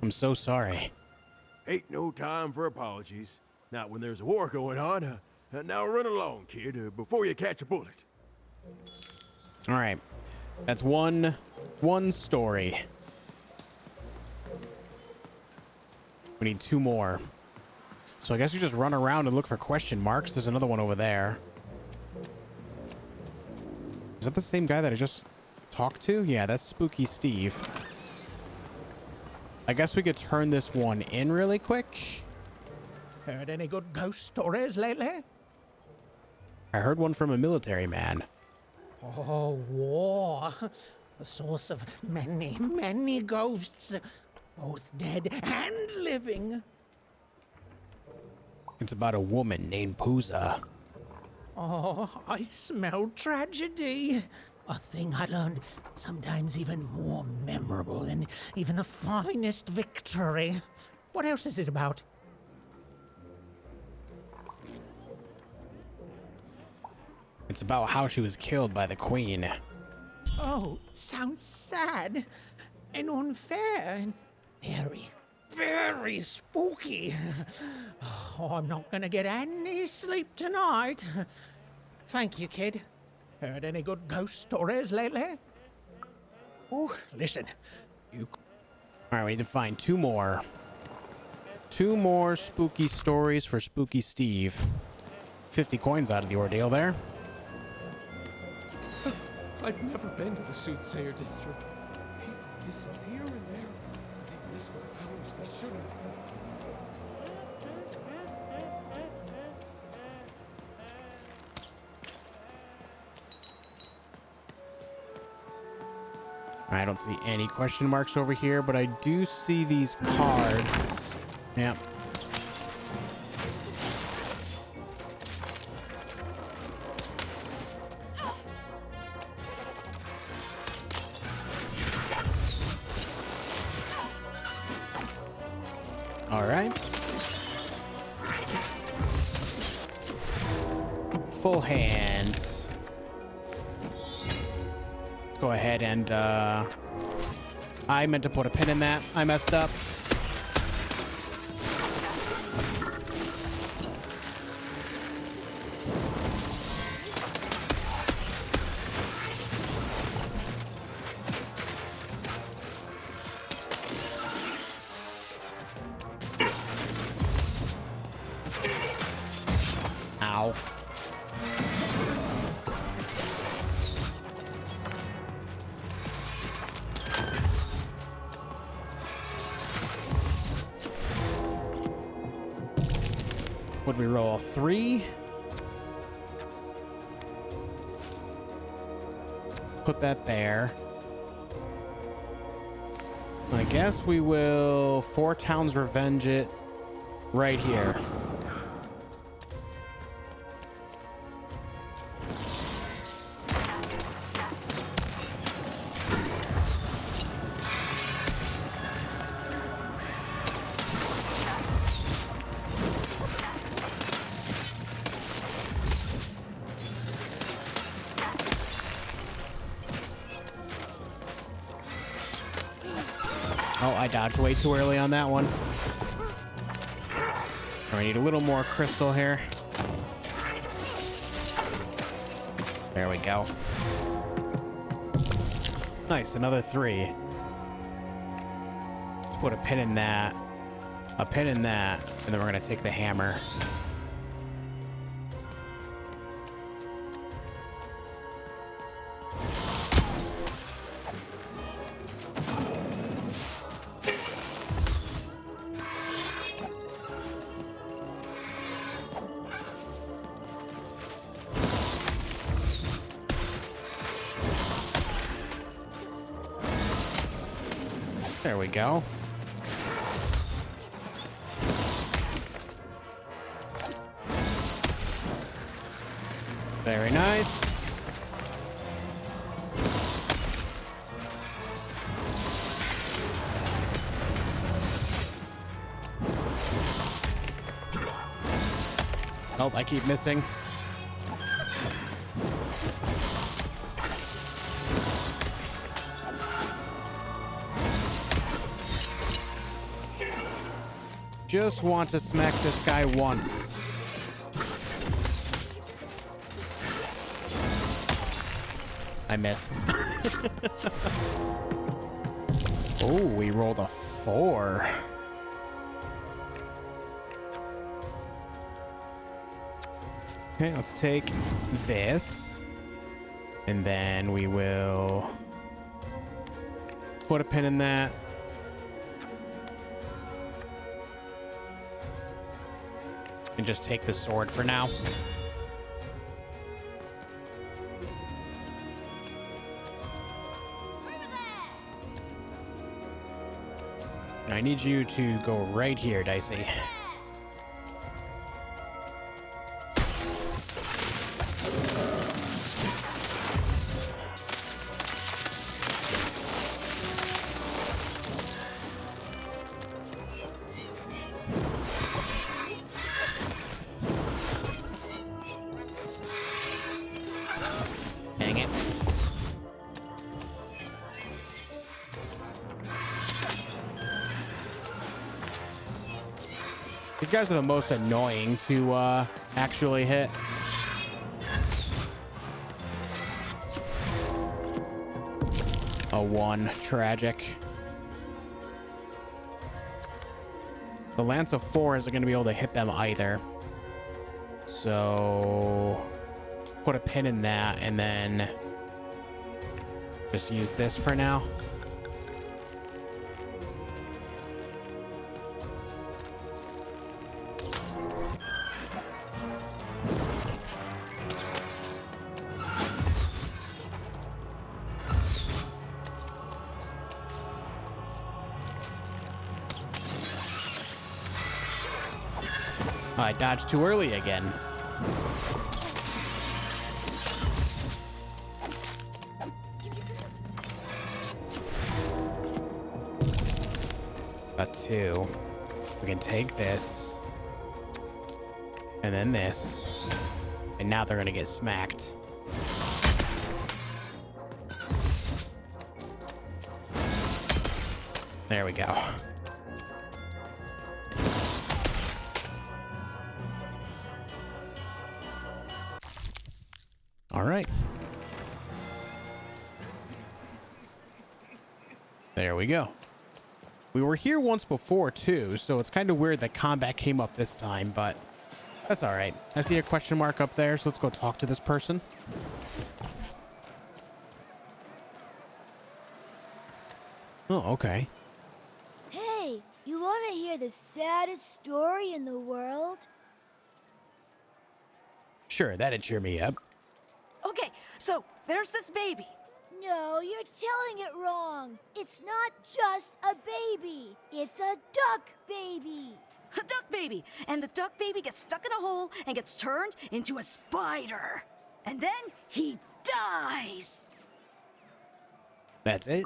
I'm so sorry. Ain't no time for apologies. Not when there's a war going on. Now run along, kid, before you catch a bullet. All right. That's one story. We need 2 more. So I guess you just run around and look for question marks. There's another one over there. Is that the same guy that I just talked to? Yeah, that's Spooky Steve. I guess we could turn this one in really quick. Heard any good ghost stories lately? I heard one from a military man. Oh, war. The source of many, many ghosts. Both dead and living. It's about a woman named Pooza. Oh, I smell tragedy. A thing I learned sometimes even more memorable than even the finest victory. What else is it about? It's about how she was killed by the Queen. Oh, sounds sad and unfair and very, very spooky. Oh, I'm not gonna get any sleep tonight. Thank you, kid. Heard any good ghost stories lately? Oh, listen, you... All right, we need to find 2 more. 2 more spooky stories for Spooky Steve. 50 coins out of the ordeal there. I've never been to the Soothsayer District. People disappear in there. They miss what powers they shouldn't. I don't see any question marks over here, but I do see these cards. Yep. All right. full hands. Let's go ahead and I meant to put a pin in that. I messed up. Ow. Would we roll a 3? Put that there. I guess we will 4 Towns Revenge it right here. Oh, I dodged way too early on that one. I need a little more crystal here. There we go. Nice, another 3. Put a pin in that, a pin in that, and then we're gonna take the hammer. There we go. Very nice. Oh, I keep missing. Just want to smack this guy once. I missed. Oh, we rolled a 4. Okay, let's take this. And then we will put a pin in that. And just take the sword for now. I need you to go right here, Dicey. Dang it. These guys are the most annoying to actually hit. A 1. Tragic. The Lance of 4 isn't going to be able to hit them either. So put a pin in that and then just use this for now. I dodged too early again. A 2. We can take this. And then this. And now they're gonna get smacked. There we go. All right. There we go. We were here once before too, so it's kind of weird that combat came up this time, but that's all right. I see a question mark up there, so let's go talk to this person. Oh, okay. Hey, you want to hear the saddest story in the world? Sure, that'd cheer me up. Okay, so there's this baby. No, you're telling it wrong. It's not just a baby. It's a duck baby. A duck baby. And the duck baby gets stuck in a hole and gets turned into a spider. And then he dies. That's it?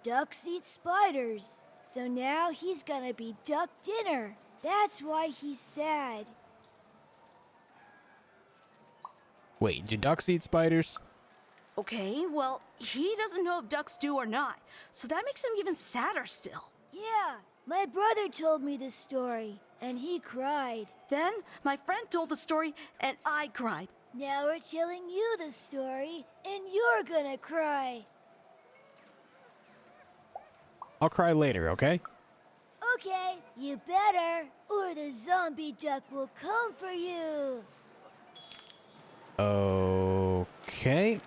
Ducks eat spiders. So now he's gonna be duck dinner. That's why he's sad. Wait, do ducks eat spiders? Okay, well, he doesn't know if ducks do or not. So that makes him even sadder still. Yeah, my brother told me this story, and he cried. Then my friend told the story, and I cried. Now we're telling you the story, and you're gonna cry. I'll cry later, okay? Okay, you better, or the zombie duck will come for you. Okay.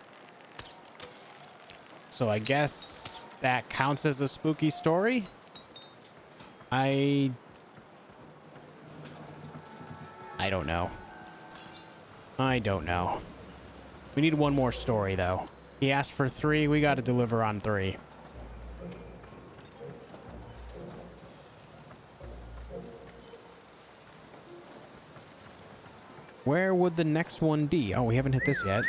So I guess that counts as a spooky story? I don't know. I don't know. We need one more story, though. He asked for 3. We got to deliver on 3. Where would the next one be? Oh, we haven't hit this yet.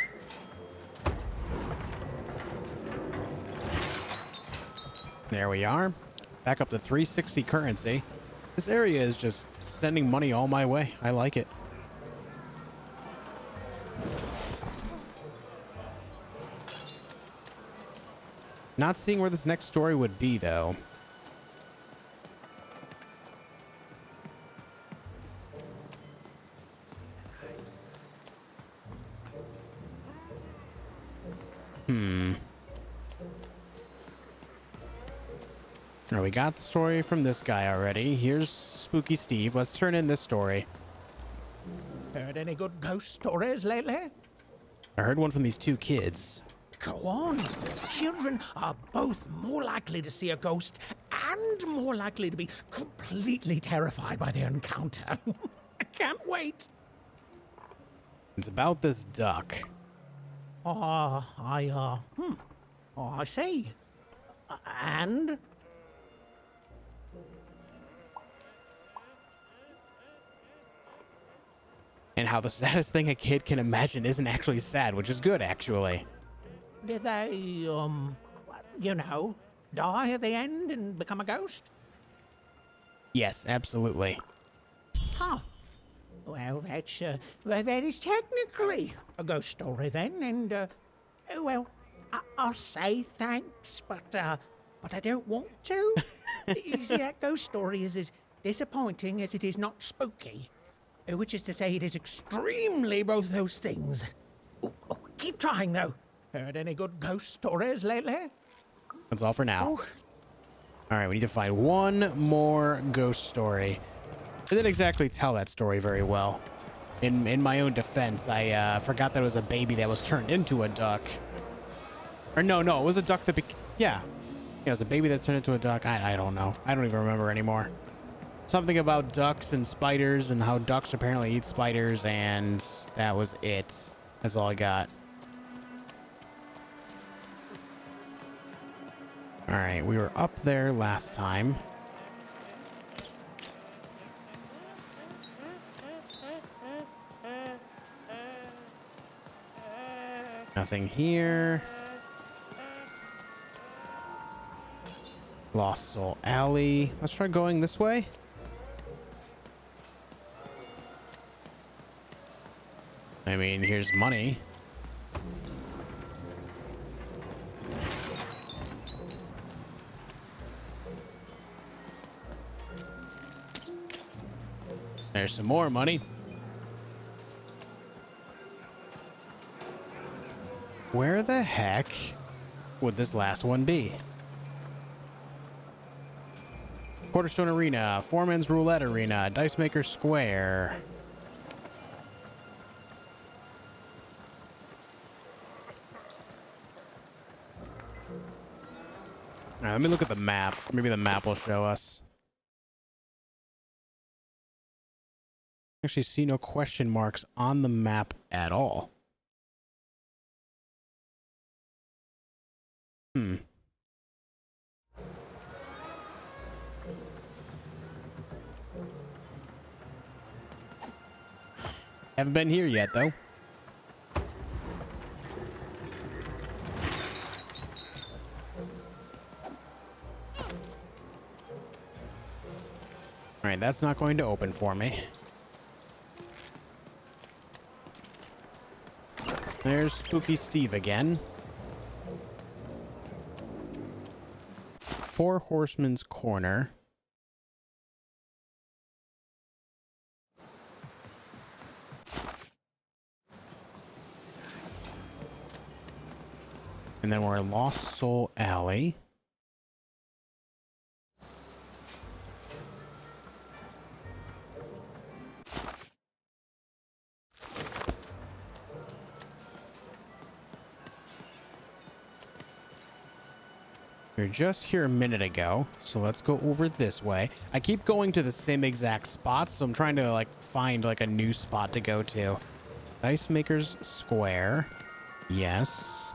There we are. Back up to 360 currency. This area is just sending money all my way. I like it. Not seeing where this next story would be, though. Now we got the story from this guy already. Here's Spooky Steve. Let's turn in this story. Heard any good ghost stories lately? I heard one from these 2 kids. Go on. Children are both more likely to see a ghost and more likely to be completely terrified by their encounter. I can't wait. It's about this duck. I see. And? And how the saddest thing a kid can imagine isn't actually sad, which is good, actually. Did they, die at the end and become a ghost? Yes, absolutely. Huh. Well, that is technically a ghost story then, and, I'll say thanks, but I don't want to. You see, that ghost story is as disappointing as it is not spooky. Which is to say, it is extremely both those things. Oh, keep trying, though. Heard any good ghost stories lately? That's all for now. All right, we need to find one more ghost story. I didn't exactly tell that story very well. In my own defense, I forgot that it was a baby that was turned into a duck. Or no, it was a duck that yeah, it was a baby that turned into a duck. I don't know. I don't even remember anymore. Something about ducks and spiders and how ducks apparently eat spiders, and that was it. That's all I got. All right, we were up there last time. Nothing here. Lost Soul Alley. Let's try going this way. I mean, here's money. There's some more money. Where the heck would this last one be? Quarterstone Arena, Foreman's Roulette Arena, Dice Maker Square. All right, let me look at the map. Maybe the map will show us. Actually, see no question marks on the map at all. Haven't been here yet, though. All right, that's not going to open for me. There's Spooky Steve again. Four Horsemen's Corner. And then we're in Lost Soul Alley. We were just here a minute ago, so let's go over this way. I keep going to the same exact spot, so I'm trying to like find like a new spot to go to. Dice Maker's Square. Yes.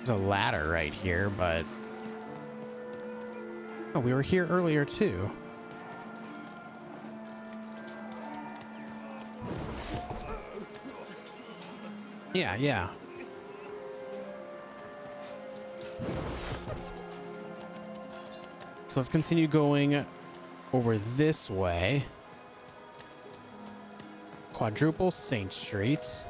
There's a ladder right here, but oh, we were here earlier too. Yeah. So let's continue going over this way. Quadruple Saint Street.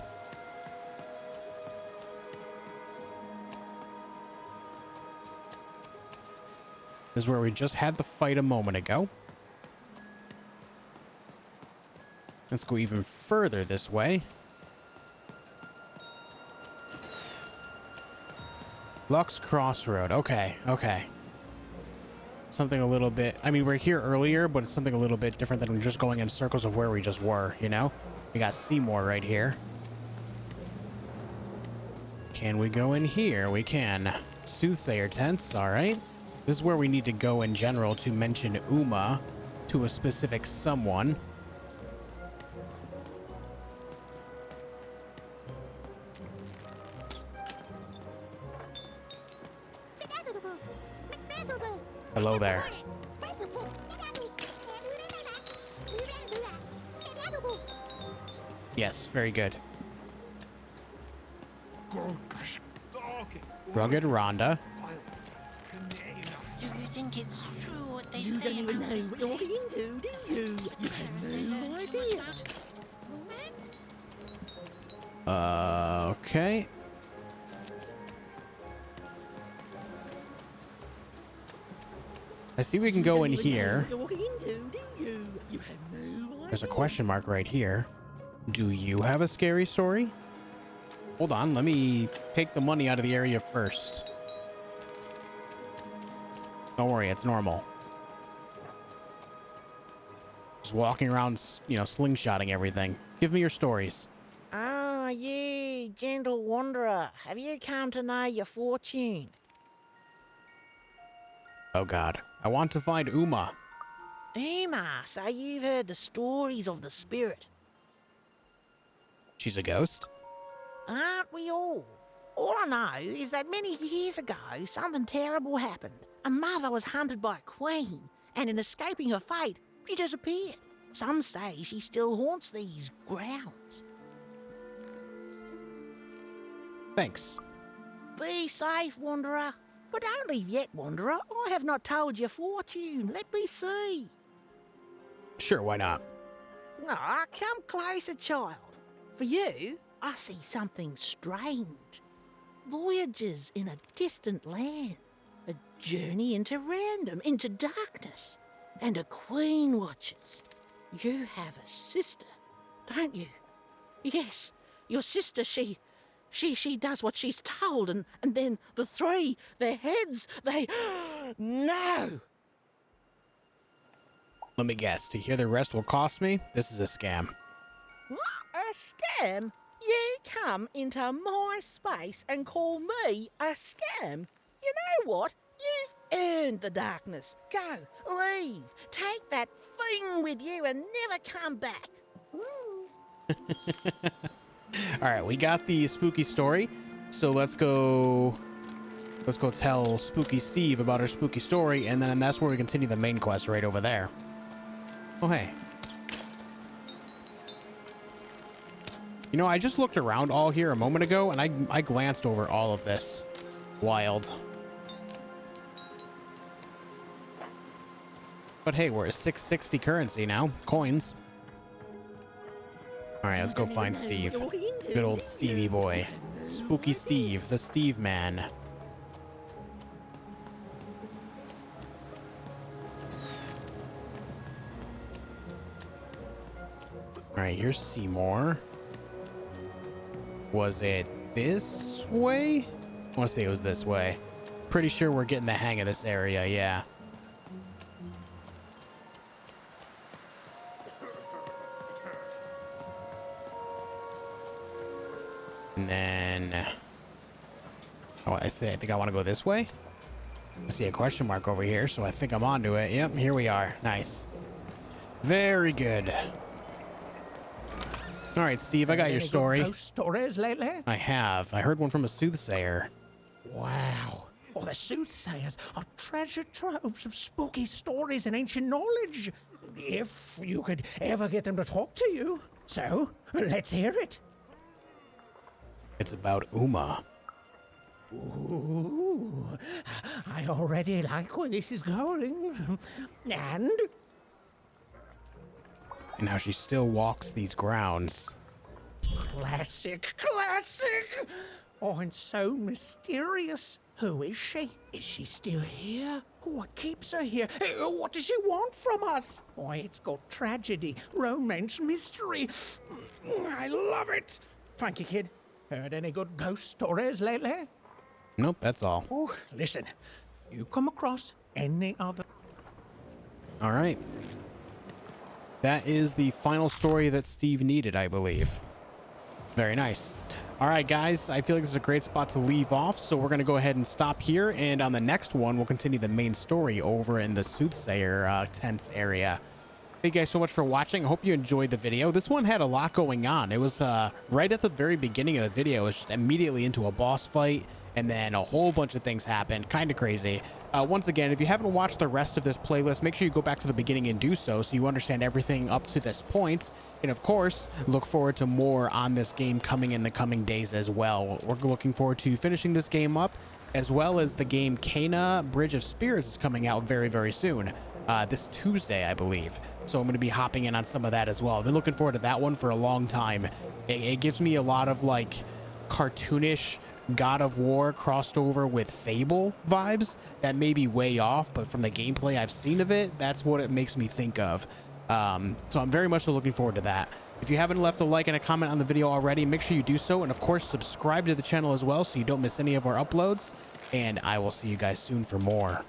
This is where we just had the fight a moment ago. Let's go even further this way. Lux Crossroad. Okay. Something a little bit... I mean, we're here earlier, but it's something a little bit different than just going in circles of where we just were, you know? We got Seymour right here. Can we go in here? We can. Soothsayer Tents, all right. This is where we need to go in general to mention Uma to a specific someone. Hello there. Yes, very good. Rugged Rhonda. Do you think it's true what they You say don't even about know this what you're place? into, do you? You have no idea. Okay. I see we can go in here. There's a question mark right here. Do you have a scary story? Hold on, let me take the money out of the area first. Don't worry, it's normal. Just walking around, you know, slingshotting everything. Give me your stories. Ah, you, gentle wanderer. Have you come to know your fortune? Oh God, I want to find Uma. Uma, so you've heard the stories of the spirit. She's a ghost? Aren't we all? All I know is that many years ago, something terrible happened. A mother was hunted by a queen, and in escaping her fate, she disappeared. Some say she still haunts these grounds. Thanks. Be safe, Wanderer. But don't leave yet, Wanderer. I have not told your fortune. Let me see. Sure, why not? Ah, come closer, child. For you, I see something strange. Voyages in a distant land. A journey into random, into darkness. And a queen watches. You have a sister, don't you? Yes, your sister, she does what she's told, and then the three, their heads, they... No! Let me guess, to hear the rest will cost me? This is a scam. What? A scam? You come into my space and call me a scam? You know what? You've earned the darkness. Go, leave, take that thing with you and never come back. All right, we got the spooky story, so let's go tell Spooky Steve about our spooky story, and then that's where we continue the main quest right over there. Oh, hey. You know, I just looked around all here a moment ago, and I glanced over all of this. Wild. But hey, we're at 660 currency now. Coins. All right, let's go find Steve. Good old Stevie boy. Spooky Steve, the Steve man. All right, here's Seymour. Was it this way? I want to say it was this way. Pretty sure we're getting the hang of this area, yeah. And then... Oh, I think I want to go this way. I see a question mark over here, so I think I'm onto it. Yep, here we are. Nice. Very good. All right, Steve, I got your story. Ghost stories lately? I have. I heard one from a soothsayer. Wow. Oh, the soothsayers are treasure troves of spooky stories and ancient knowledge. If you could ever get them to talk to you. So, let's hear it. It's about Uma. Ooh, I already like where this is going. And how she still walks these grounds. Classic. Oh, and so mysterious. Who is she? Is she still here? What keeps her here? What does she want from us? Why, it's got tragedy, romance, mystery. I love it. Thank you, kid. Heard any good ghost stories lately? Nope, that's all. Oh, listen. You come across any other... All right. That is the final story that Steve needed, I believe. Very nice. All right, guys, I feel like this is a great spot to leave off, so we're going to go ahead and stop here, and on the next one, we'll continue the main story over in the Soothsayer tents area. Thank you guys so much for watching. I hope you enjoyed the video. This one had a lot going on. It was right at the very beginning of the video. It was just immediately into a boss fight, and then a whole bunch of things happened. Kind of crazy. Once again, if you haven't watched the rest of this playlist, make sure you go back to the beginning and do so you understand everything up to this point. And of course, look forward to more on this game coming in the coming days as well. We're looking forward to finishing this game up, as well as the game Cana Bridge of Spirits is coming out very, very soon. This Tuesday, I believe. So I'm going to be hopping in on some of that as well. I've been looking forward to that one for a long time. It gives me a lot of like cartoonish God of War crossed over with Fable vibes. That may be way off, but from the gameplay I've seen of it, that's what it makes me think of. So I'm very much looking forward to that. If you haven't left a like and a comment on the video already, make sure you do so. And of course, subscribe to the channel as well so you don't miss any of our uploads. And I will see you guys soon for more.